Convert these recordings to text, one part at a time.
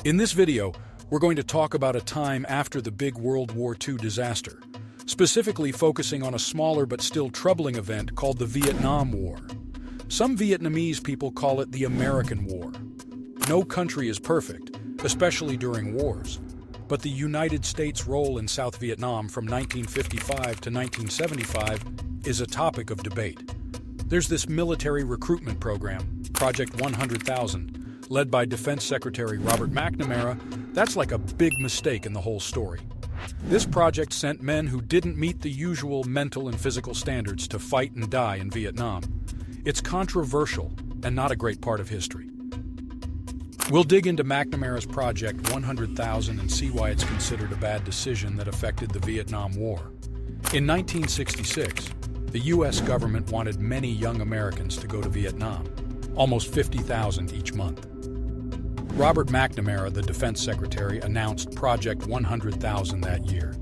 In this video, we're going to talk about a time after the big World War II disaster, specifically focusing on a smaller but still troubling event called the Vietnam War. Some Vietnamese people call it the American War. No country is perfect, especially during wars, but the United States' role in South Vietnam from 1955 to 1975 is a topic of debate. There's this military recruitment program, Project 100,000, led by Defense Secretary Robert McNamara. That's like a big mistake in the whole story. This project sent men who didn't meet the usual mental and physical standards to fight and die in Vietnam. It's controversial and not a great part of history. We'll dig into McNamara's Project 100,000 and see why it's considered a bad decision that affected the Vietnam War. In 1966, the U.S. government wanted many young Americans to go to Vietnam, almost 50,000 each month. Robert McNamara, the Defense Secretary, announced Project 100,000 that year.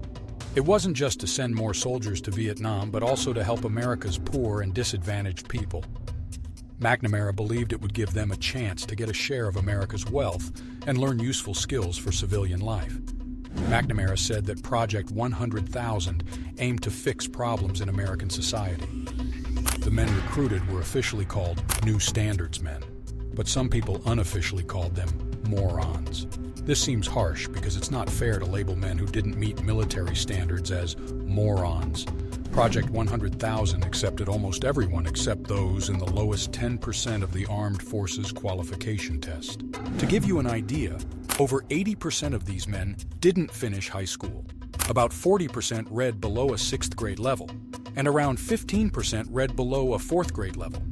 It wasn't just to send more soldiers to Vietnam, but also to help America's poor and disadvantaged people. McNamara believed it would give them a chance to get a share of America's wealth and learn useful skills for civilian life. McNamara said that Project 100,000 aimed to fix problems in American society. The men recruited were officially called New Standards men, but some people unofficially called them Morons. This seems harsh because it's not fair to label men who didn't meet military standards as morons. Project 100,000 accepted almost everyone except those in the lowest 10% of the armed forces qualification test. To give you an idea, over 80% of these men didn't finish high school. About 40% read below a 6th grade level, and around 15% read below a 4th grade level.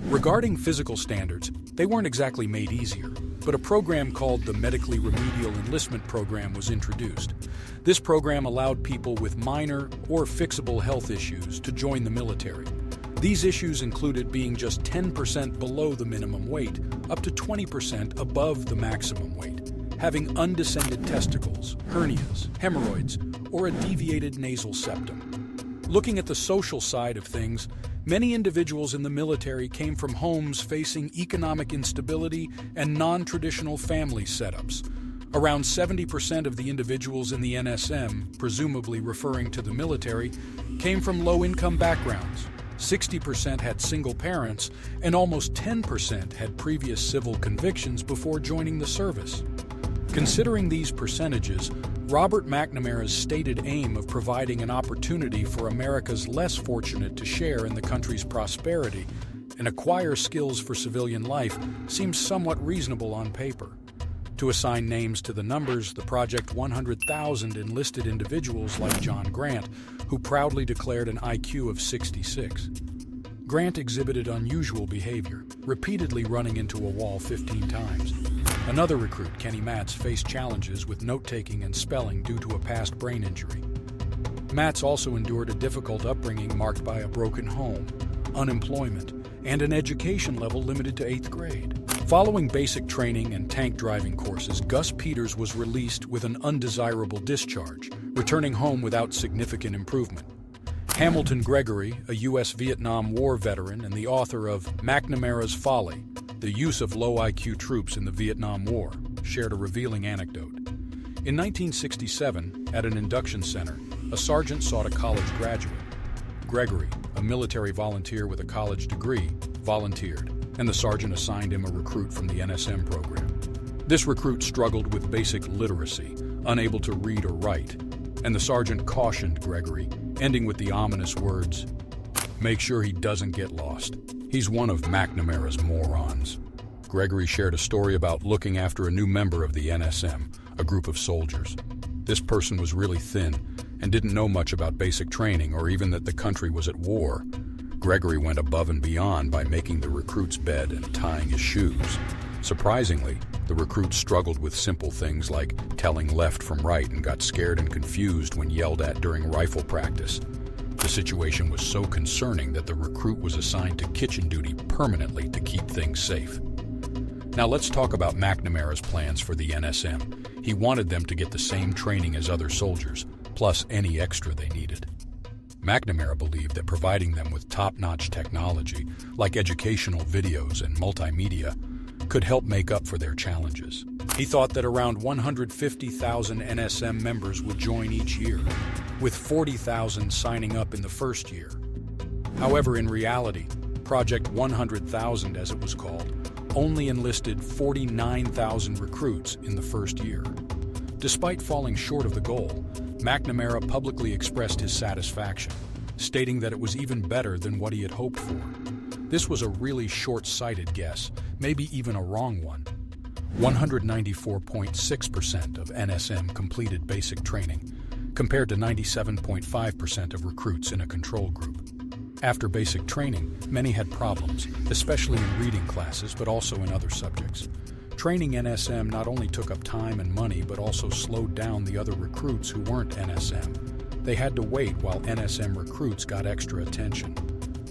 Regarding physical standards, they weren't exactly made easier, but a program called the Medically Remedial Enlistment Program was introduced. This program allowed people with minor or fixable health issues to join the military. These issues included being just 10% below the minimum weight, up to 20% above the maximum weight, having undescended testicles, hernias, hemorrhoids, or a deviated nasal septum. Looking at the social side of things, many individuals in the military came from homes facing economic instability and non-traditional family setups. Around 70% of the individuals in the NSM, presumably referring to the military, came from low-income backgrounds. 60% had single parents, and almost 10% had previous civil convictions before joining the service. Considering these percentages, Robert McNamara's stated aim of providing an opportunity for America's less fortunate to share in the country's prosperity and acquire skills for civilian life seems somewhat reasonable on paper. To assign names to the numbers, the Project 100,000 enlisted individuals like John Grant, who proudly declared an IQ of 66. Grant exhibited unusual behavior, repeatedly running into a wall 15 times. Another recruit, Kenny Matz, faced challenges with note-taking and spelling due to a past brain injury. Matz also endured a difficult upbringing marked by a broken home, unemployment, and an education level limited to 8th grade. Following basic training and tank driving courses, Gus Peters was released with an undesirable discharge, returning home without significant improvement. Hamilton Gregory, a U.S. Vietnam War veteran and the author of McNamara's Folly, The Use of Low IQ Troops in the Vietnam War, shared a revealing anecdote. In 1967, at an induction center, a sergeant sought a college graduate. Gregory, a military volunteer with a college degree, volunteered, and the sergeant assigned him a recruit from the NSM program. This recruit struggled with basic literacy, unable to read or write, and the sergeant cautioned Gregory, ending with the ominous words, "Make sure he doesn't get lost. He's one of McNamara's morons." Gregory shared a story about looking after a new member of the NSM, a group of soldiers. This person was really thin and didn't know much about basic training or even that the country was at war. Gregory went above and beyond by making the recruit's bed and tying his shoes. Surprisingly, the recruit struggled with simple things like telling left from right and got scared and confused when yelled at during rifle practice. The situation was so concerning that the recruit was assigned to kitchen duty permanently to keep things safe. Now let's talk about McNamara's plans for the NSM. He wanted them to get the same training as other soldiers, plus any extra they needed. McNamara believed that providing them with top-notch technology, like educational videos and multimedia, could help make up for their challenges. He thought that around 150,000 NSM members would join each year, with 40,000 signing up in the first year. However, in reality, Project 100,000, as it was called, only enlisted 49,000 recruits in the first year. Despite falling short of the goal, McNamara publicly expressed his satisfaction, stating that it was even better than what he had hoped for. This was a really short-sighted guess, maybe even a wrong one. 194.6% of NSM completed basic training, compared to 97.5% of recruits in a control group. After basic training, many had problems, especially in reading classes, but also in other subjects. Training NSM not only took up time and money, but also slowed down the other recruits who weren't NSM. They had to wait while NSM recruits got extra attention.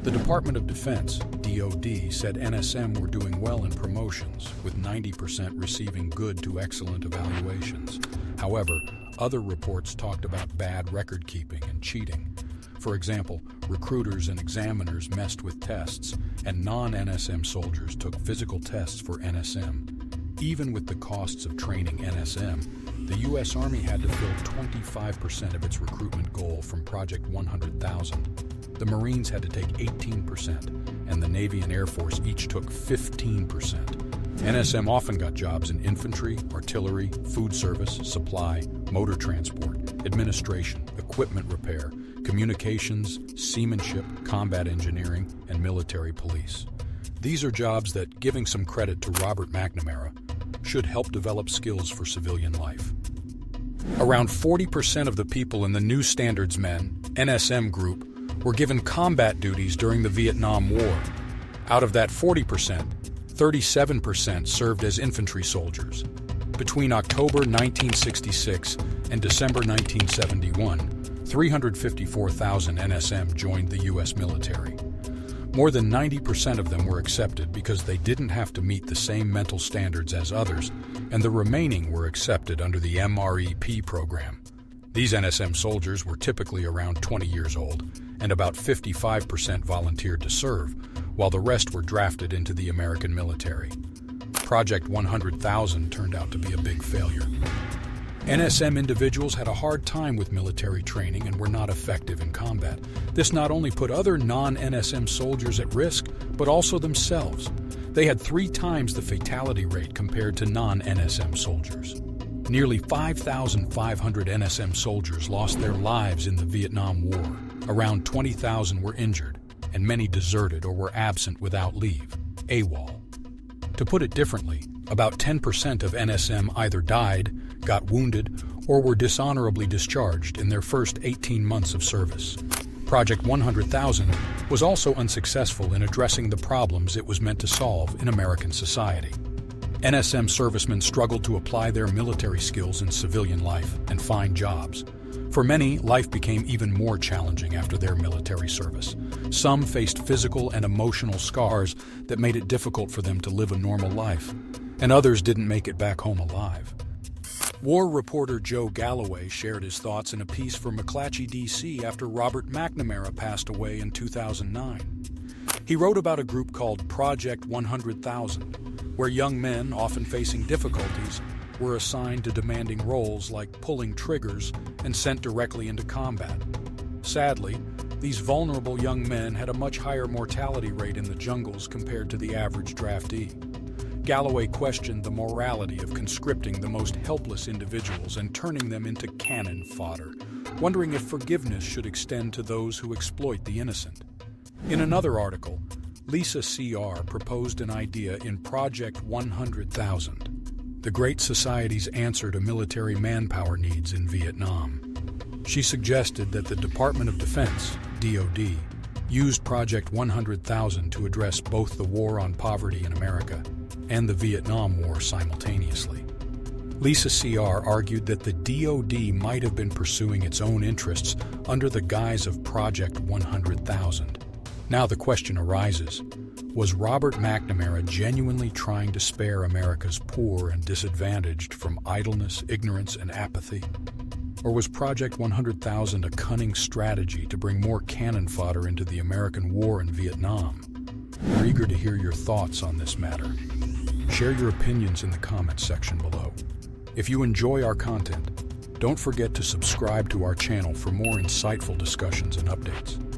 The Department of Defense, DoD, said NSM were doing well in promotions, with 90% receiving good to excellent evaluations. However, other reports talked about bad record keeping and cheating. For example, recruiters and examiners messed with tests, and non-NSM soldiers took physical tests for NSM. Even with the costs of training NSM, the U.S. Army had to fill 25% of its recruitment goal from Project 100,000. The Marines had to take 18%, and the Navy and Air Force each took 15%. NSM often got jobs in infantry, artillery, food service, supply, motor transport, administration, equipment repair, communications, seamanship, combat engineering, and military police. These are jobs that, giving some credit to Robert McNamara, should help develop skills for civilian life. Around 40% of the people in the New Standards Men, NSM group, were given combat duties during the Vietnam War. Out of that 40%, 37% served as infantry soldiers. Between October 1966 and December 1971, 354,000 NSM joined the U.S. military. More than 90% of them were accepted because they didn't have to meet the same mental standards as others, and the remaining were accepted under the MREP program. These NSM soldiers were typically around 20 years old, and about 55% volunteered to serve, while the rest were drafted into the American military. Project 100,000 turned out to be a big failure. NSM individuals had a hard time with military training and were not effective in combat. This not only put other non-NSM soldiers at risk, but also themselves. They had 3 times the fatality rate compared to non-NSM soldiers. Nearly 5,500 NSM soldiers lost their lives in the Vietnam War. Around 20,000 were injured, and many deserted or were absent without leave, AWOL. To put it differently, about 10% of NSM either died, got wounded, or were dishonorably discharged in their first 18 months of service. Project 100,000 was also unsuccessful in addressing the problems it was meant to solve in American society. NSM servicemen struggled to apply their military skills in civilian life and find jobs. For many, life became even more challenging after their military service. Some faced physical and emotional scars that made it difficult for them to live a normal life, and others didn't make it back home alive. War reporter Joe Galloway shared his thoughts in a piece for McClatchy, D.C. after Robert McNamara passed away in 2009. He wrote about a group called Project 100,000, where young men, often facing difficulties, were assigned to demanding roles like pulling triggers and sent directly into combat. Sadly, these vulnerable young men had a much higher mortality rate in the jungles compared to the average draftee. Galloway questioned the morality of conscripting the most helpless individuals and turning them into cannon fodder, wondering if forgiveness should extend to those who exploit the innocent. In another article, Lisa C.R. proposed an idea in Project 100,000, the Great Society's answer to military manpower needs in Vietnam. She suggested that the Department of Defense, DoD, used Project 100,000 to address both the war on poverty in America and the Vietnam War simultaneously. Lisa C.R. argued that the DoD might have been pursuing its own interests under the guise of Project 100,000. Now the question arises, was Robert McNamara genuinely trying to spare America's poor and disadvantaged from idleness, ignorance, and apathy? Or was Project 100,000 a cunning strategy to bring more cannon fodder into the American war in Vietnam? We're eager to hear your thoughts on this matter. Share your opinions in the comments section below. If you enjoy our content, don't forget to subscribe to our channel for more insightful discussions and updates.